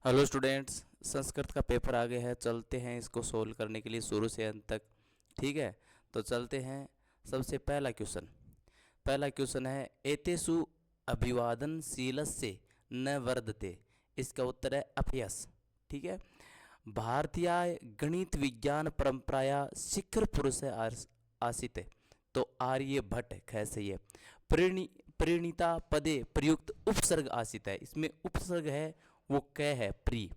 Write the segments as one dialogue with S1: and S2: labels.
S1: Hello students, Sanskrit का paper आ गया है। चलते हैं इसको सोल्व करने के लिए शुरू से अंत तक। ठीक है, तो चलते हैं। सबसे पहला क्वेश्चन है एतेषु अभिवादनशीलस्य न वर्धते। इसका उत्तर है अपयस। ठीक है, भारतीय गणित विज्ञान परंपराया शिखर पुरुष आसित। तो आर्यभट्ट ख सही है। प्रेणी प्रेणिता पदे प्रयुक्त उपसर्ग आसित है। इसमें उपसर्ग है वो क है प्री।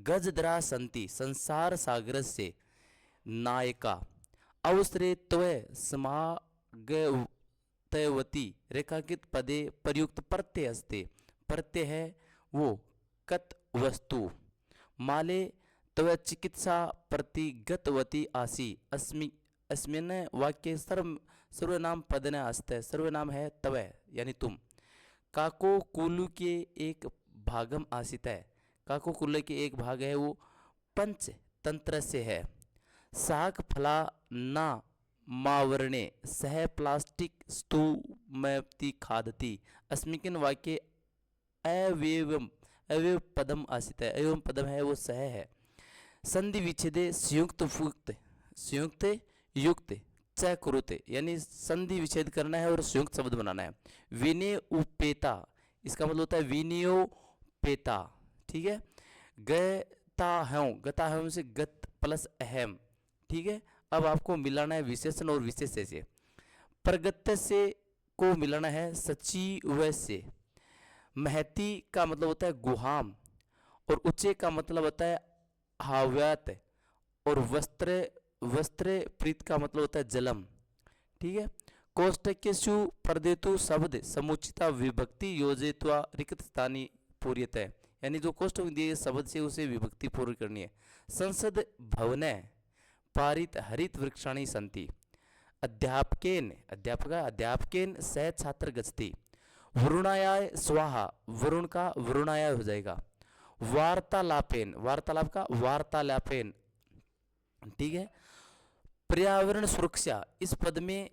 S1: गजद्रा संति संसार सागर से नायका अवसरे त्वय समागतवती रेखांकित पदे प्रयुक्त प्रत्यय अस्ते। प्रत्यय है वो कत वस्तु। माले तव चिकित्सा प्रतिगतवती आसी अस्मि अस्मिन् वाक्य सर्वनाम पदने अस्ते। सर्वनाम है तव यानी तुम। काको कुलु के एक भागम आसित है। काको कुल्ले के एक भाग है वो पंच तंत्र से है। साग फला ना मावरणे सह प्लास्टिक स्तूमति खादति। अस्मिन् वाक्य अव्ययम अव्यय पदम आसित है। अव्यय पदम है वो सह है। संधि विच्छेदे संयुक्त युक्त च कुरुते यानी संधि विच्छेद करना है और संयुक्त शब्द बनाना है। विनय उपेता इसका मतलब होता है विनयोपेता। ठीक है, गता हूं से गत प्लस अहम। ठीक है, अब आपको मिलाना है विशेषण और विशेष्य से। प्रगत्य से को मिलाना है सचिव से। महती का मतलब होता है गुहाम और उच्चे का मतलब होता है हाव्यात और वस्त्र प्रीत का मतलब होता है जलम। ठीक है, कोष्टकेषु प्रदेतु शब्द समुचिता विभक्ति योजित्वा रिक्त स्थानी पूर्यत है यानी जो कोष्टक दिए शब्द से उसे विभक्ति पूर्ण करनी है। संसद भवने पारित हरित वृक्षाणि सन्ति। अध्यापकेन सह छात्र गच्छति। वरुणाय स्वाहा वरुण का वरुणाय हो जाएगा। वार्तालाप का वार्तालापेन। ठीक है, पर्यावरण सुरक्षा इस पद में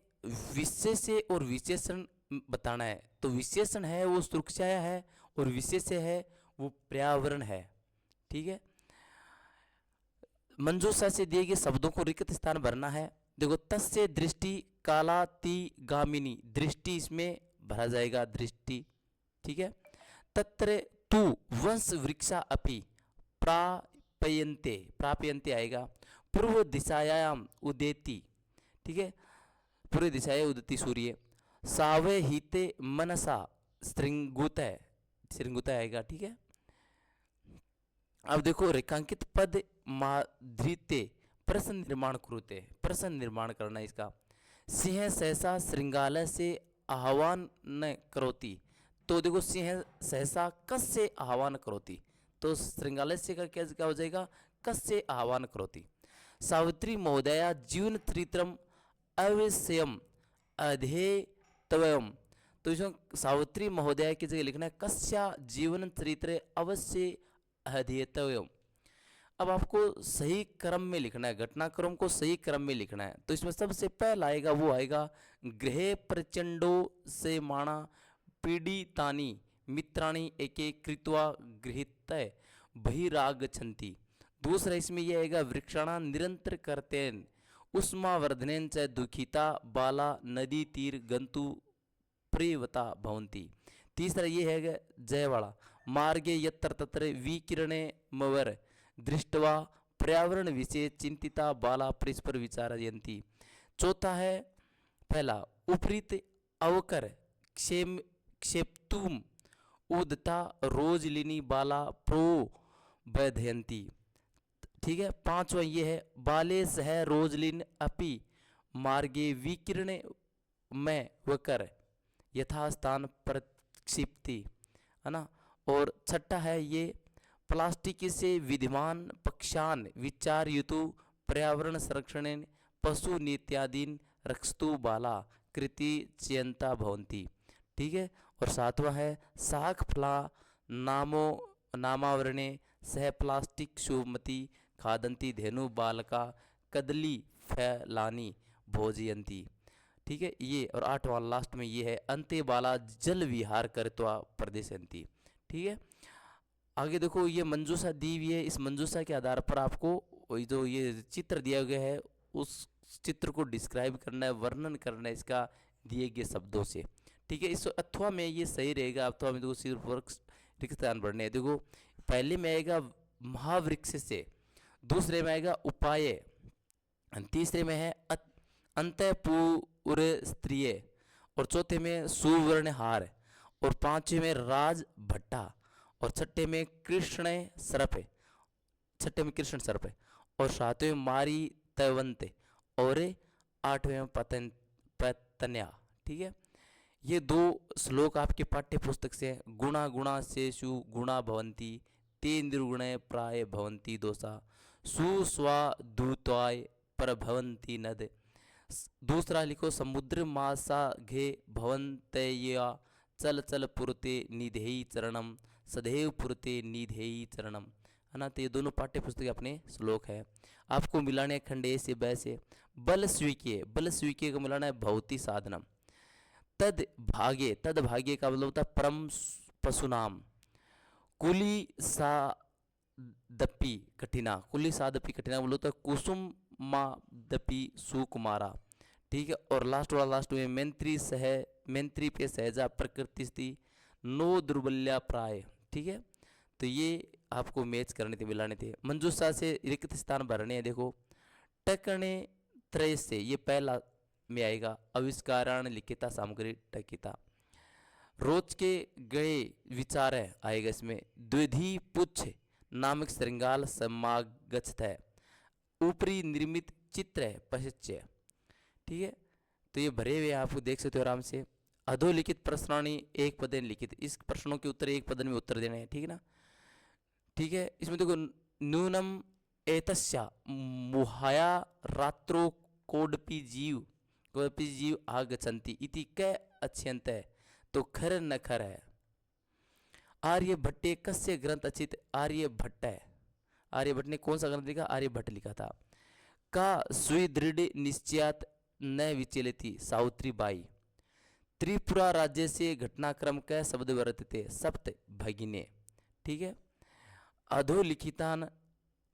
S1: विशेष्य और विशेषण बताना है। तो विशेषण है वो सुरक्षा है और विशेष्य है वो पर्यावरण है। ठीक है, मंजूषा से दिए गए शब्दों को रिक्त स्थान भरना है। देखो तस्य दृष्टि कालाति गामिनी दृष्टि इसमें भरा जाएगा दृष्टि। ठीक है, तत्र तु वंश वृक्षा अपि प्रापयन्ते आएगा। पूर्व दिशायाम उदेति। ठीक है, पूर्व दिशाएं उदती सूर्य। सावे हिते मनसा श्रृंगुत आएगा। ठीक है, अब देखो रेखांकित पद माधृते प्रश्न निर्माण कुरुते प्रश्न निर्माण करना इसका। सिंह सहसा श्रृंगालय से आह्वान न करोति। तो देखो सिंह सहसा कस से आह्वान करोति तो श्रृंगालय से का क्या हो जाएगा कस से आह्वान करोति। सावित्री महोदया जीवन चरित्रम अवश्यम अध्येतव्यम। तो इसमें सावित्री महोदया की जगह लिखना है कस्या जीवन चरित्र अवश्य अध्येतव्यम। अब आपको सही क्रम में लिखना है, घटनाक्रम को सही क्रम में लिखना है। तो इसमें सबसे पहला आएगा वो आएगा गृह प्रचंडो से माणा पीड़ितानि मित्राणि एके कृत्वा गृहित बहिरागच्छन्ति। दूसरा इसमें यह आएगा वृक्षाणा निरंतर करतेन उष्मावर्धनेन च दुखिता बाला नदी तीर गंतु प्रियवता भवंती। तीसरा ये है जयवाड़ा मार्गे यत्र तत्र विकिरणे मवर दृष्टवा पर्यावरण विषय चिंतिता बाला परस्पर विचारयंती। चौथा है पहला उपरीत अवकर क्षेप्तुम उदता रोजलिनी बाला प्रो वैधयंती। ठीक है, पांचवा ये है बाले सह रोजलिन अपि मार्गे विकिरण में वकर यथास्थान प्रक्षिप्ति है ना। और छठा है ये प्लास्टिक से विद्यमान पक्षान विचार युतु पर्यावरण संरक्षण पशु नित्यादीन रक्षतु बाला कृति चयंता भवंती। ठीक है, और सातवां है शाक फला नामो नामावरणे सह प्लास्टिक शुभमति खादंती धेनु बालका कदली फैलानी भोजयंती। ठीक है, ये और आठवां लास्ट में ये है अंत्य बाला जल विहार करत्वा प्रदेशंती। ठीक है, आगे देखो ये मंजूषा दी हुई है, इस मंजूषा के आधार पर आपको वही जो ये चित्र दिया गया है उस चित्र को डिस्क्राइब करना है, वर्णन करना है इसका दिए गए शब्दों से। ठीक है, इस अथवा में ये सही रहेगा। अथवा में देखो सिर्फ रिक्त स्थान भरने हैं। देखो पहले में आएगा महावृक्ष से, दूसरे में आएगा उपाय, तीसरे में है अंतःपुर स्त्रिय, और चौथे में सुवर्ण हार, और पांचवे में राज भट्टा, और छठे में कृष्ण सर्प, और सातवें में मारी तयवंत, और आठवें में पतन्या। ठीक है, ये दो श्लोक आपके पाठ्य पुस्तक से हैं। गुणा गुणा शेषु गुणा भवन्ति ते निर्गुणे प्राय भवन्ति दोषा सुस्वादुत्वाय प्रभवन्ति नद। दूसरा लिखो समुद्र मासा घे भवन्तया चल चल पुरते निधेयी चरणम सदैव पुरते निधेयी चरणम, है ना। तो ये दोनों पाठ्य पुस्तक अपने श्लोक है। आपको मिलाने खंड ए से ब से। बल स्वीकीय को मिलाना है भौति साधनम। तद भाग्य का मतलब होता है परम पशुनाम। कुली सादपी कठिना बोलो तो कुसुम मादपी सुकुमारा। ठीक है, और लास्ट में मैंत्री पे सहजा प्रकृति स्थिति नो दुर्बल्या प्राय। ठीक है, तो ये आपको मैच करने थे, मिलाने थे। मंजूषा से रिक्त स्थान भरने हैं। देखो टकणे त्रय से, ये पहला में आएगा आविष्कारण लिखिता सामग्री टकिता। रोज के गए विचार आएगा इसमें। द्विधि पुच्छ नामक श्रृंगाल समागत है। ऊपरी निर्मित चित्र है पश्चिम। ठीक है, तो ये भरे हुए आपको देख सकते हो आराम से। अधोलिखित प्रश्नावली एक पदन लिखित, इस प्रश्नों के उत्तर एक पदन में उत्तर देने हैं। ठीक है ना। ठीक है, इसमें देखो न्यूनम एतस्या मुहाया रात्रो कोडपि जीव आगच्छन्ति इति क अच्यंत है, तो खर न खर है। आर्यभट्टे कस्य ग्रंथ अचित, आर्यभट्ट है। आर्यभट्ट ने कौन सा ग्रंथ लिखा? आर्यभट्ट लिखा था। का सुदृढ़ निश्चयात न विचलिती सावित्री बाई। त्रिपुरा राज्य से घटनाक्रम का शब्द वर्तते सप्त भगिने। ठीक है, अधोलिखितान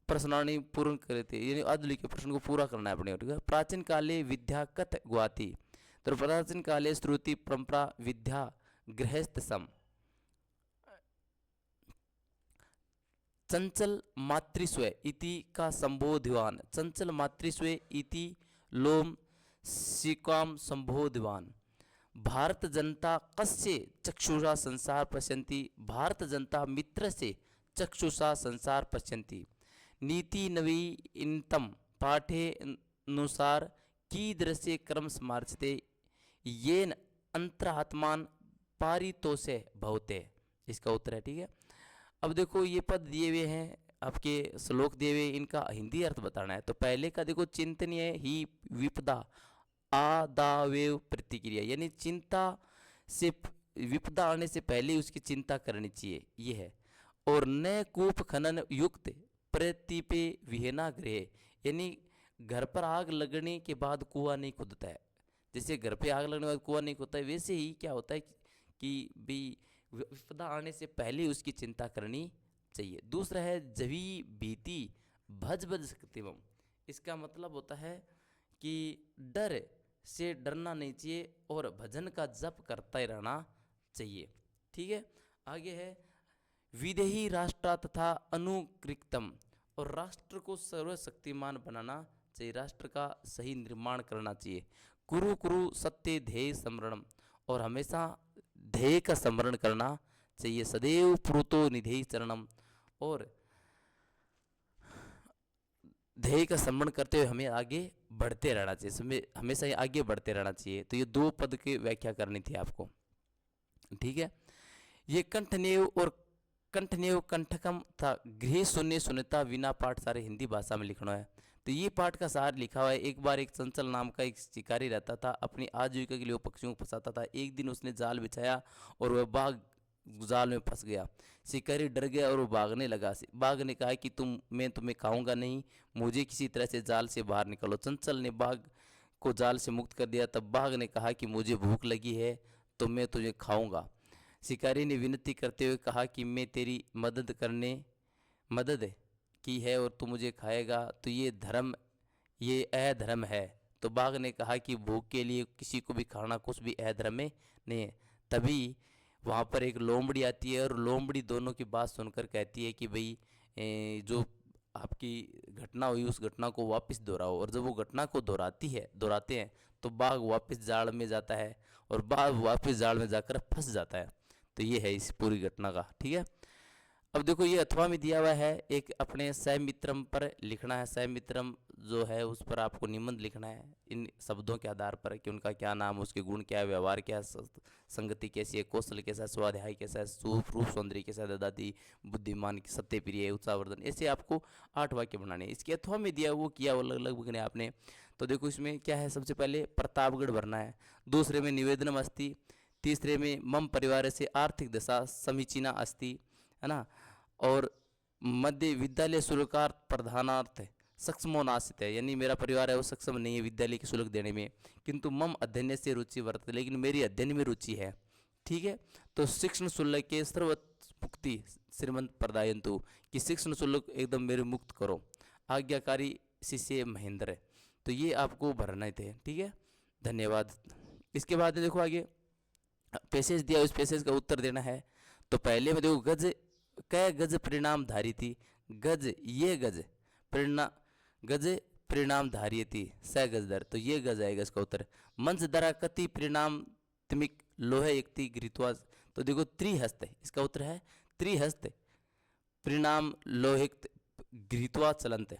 S1: प्रश्नावली पूर्ण करते, यानी अधोलिखित प्रश्न को पूरा करना है अपने। ठीक है, प्राचीन काले विद्या कत गुआती, तो प्राचीन काले श्रुति परंपरा विद्या गृहस्थ सम। चंचल मातृस्व इति का संबोधिवान, चंचल मातृस्व इति लोम सिकाम संबोधिवान। भारत जनता कस्य चक्षुषा संसार पश्यन्ति, भारत जनता मित्र से चक्षुषा संसार पश्यन्ति। नीति नवीनतम पाठे अनुसार कीदृशे क्रम स्मार्चते येन अंतरात्मान पारितोषे भवते। इसका उत्तर है। ठीक है, अब देखो ये पद दिए हुए हैं, आपके श्लोक दिए हुए, इनका हिंदी अर्थ बताना है। तो पहले का देखो चिंतनीय ही विपदा आदावेव प्रतिक्रिया, यानी चिंता से विपदा आने से पहले उसकी चिंता करनी चाहिए, ये है। और न कूप खनन युक्त प्रतिपे विहेना गृह, यानी घर पर आग लगने के बाद कुआं नहीं खुदता है। जैसे घर पे आग लगने के बाद कुआं नहीं खुदता है, वैसे ही क्या होता है कि भी विपदा आने से पहले उसकी चिंता करनी चाहिए। दूसरा है जवी भीति भज भज शक्तिवम, इसका मतलब होता है कि डर से डरना नहीं चाहिए और भजन का जप करता ही रहना चाहिए। ठीक है, आगे है विदेही राष्ट्र तथा अनुकृतम, और राष्ट्र को सर्वशक्तिमान बनाना चाहिए, राष्ट्र का सही निर्माण करना चाहिए। कुरु कुरु सत्य ध्येय स्मरणम, और हमेशा ध्येय का स्मरण करना चाहिए। सदैव पुरुतो निधेय चरणम, और ध्येय का स्मरण करते हुए हमें आगे बढ़ते रहना चाहिए, हमेशा आगे बढ़ते रहना चाहिए। तो ये दो पद की व्याख्या करनी थी आपको। ठीक है, ये कंठनेव और कंठनेव कंठकम था। गृह शून्य शून्यता विना पाठ सारे हिंदी भाषा में लिखना है। तो ये पाठ का सार लिखा हुआ है। एक बार एक चंचल नाम का एक शिकारी रहता था, अपनी आजीविका के लिए वो पक्षियों को फंसाता था। एक दिन उसने जाल बिछाया और वह बाघ जाल में फंस गया। शिकारी डर गया और वो भागने लगा। बाघ ने कहा कि मैं तुम्हें खाऊंगा नहीं, मुझे किसी तरह से जाल से बाहर निकालो। चंचल ने बाघ को जाल से मुक्त कर दिया। तब बाघ ने कहा कि मुझे भूख लगी है तो मैं तुझे खाऊंगा। शिकारी ने विनती करते हुए कहा कि मैं तेरी मदद की है और तू मुझे खाएगा तो ये अधर्म है। तो बाघ ने कहा कि भूख के लिए किसी को भी खाना कुछ भी अधर्म में नहीं है। तभी वहाँ पर एक लोमड़ी आती है और लोमड़ी दोनों की बात सुनकर कहती है कि भाई जो आपकी घटना हुई उस घटना को वापस दोहराओ। और जब वो घटना को दोहराते हैं तो बाघ वापस जाल में जाता है और बाघ वापस जाल में जाकर फंस जाता है। तो ये है इस पूरी घटना का, ठीक है। अब देखो ये अथवा में दिया हुआ है, एक अपने सैमित्रम पर लिखना है। सैमित्रम जो है उस पर आपको निबंध लिखना है इन शब्दों के आधार पर कि उनका क्या नाम, उसके गुण क्या है, व्यवहार क्या है, संगति कैसी है, कौशल कैसा है, स्वाध्याय कैसा है, रूप सौंदर्य कैसा है, ददाती बुद्धिमान सत्य प्रिय उत्साहवर्धन, ऐसे आपको 8 वाक्य बनाने हैं। इसके अथवा में दिया वो किया वो लगभग ने आपने। तो देखो इसमें क्या है, सबसे पहले प्रतापगढ़ भरना है, दूसरे में निवेदनम अस्ति, तीसरे में मम परिवार से आर्थिक दशा समीचीना अस्ति, है ना। और मध्य विद्यालय शुल्कार प्रधानार्थ सक्षमो नासित है, यानी मेरा परिवार है वो सक्षम नहीं है विद्यालय की शुल्क देने में, किंतु मम अध्ययन से रुचि वर्तते, लेकिन मेरी अध्ययन में रुचि है, ठीक है। तो शिक्षण शुल्क के सर्वमुक्ति श्रीमंत प्रदायंतु, कि शिक्षण शुल्क एकदम मेरे मुक्त करो, आज्ञाकारी शिष्य महेंद्र। तो ये आपको भरना थे, ठीक है। धन्यवाद। इसके बाद देखो आगे पैसेज दिया, उस पैसेज का उत्तर देना है। तो पहले में देखो गज कै गज परिणाम धारी थी, गज ये गज परिणाम धारी थी स गज दर, तो ये गज आएगा इसका उत्तर। मंच दरा कति परिणाम तिमिक लोहे एकति गृहीत्वा, तो देखो त्रिहस्त है, इसका उत्तर है त्रिहस्त परिणाम लोहिक गृहीत्वा चलंत है।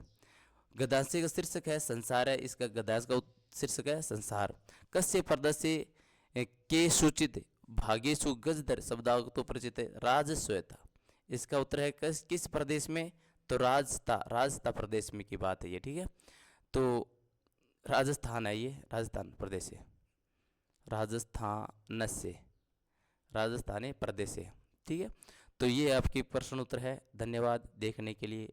S1: गदांश का शीर्षक है संसार है, इसका गदांश का शीर्षक है संसार। कस्य प्रदस्य के सूचित भागेशु गजदर शब्दावतो परिचित राजस्वता, इसका उत्तर है किस प्रदेश में, तो राजस्था प्रदेश में की बात है ये, ठीक है। तो राजस्थान है, ये राजस्थान प्रदेश है, राजस्थानी प्रदेश है, ठीक है। तो ये आपके प्रश्न उत्तर है। धन्यवाद देखने के लिए।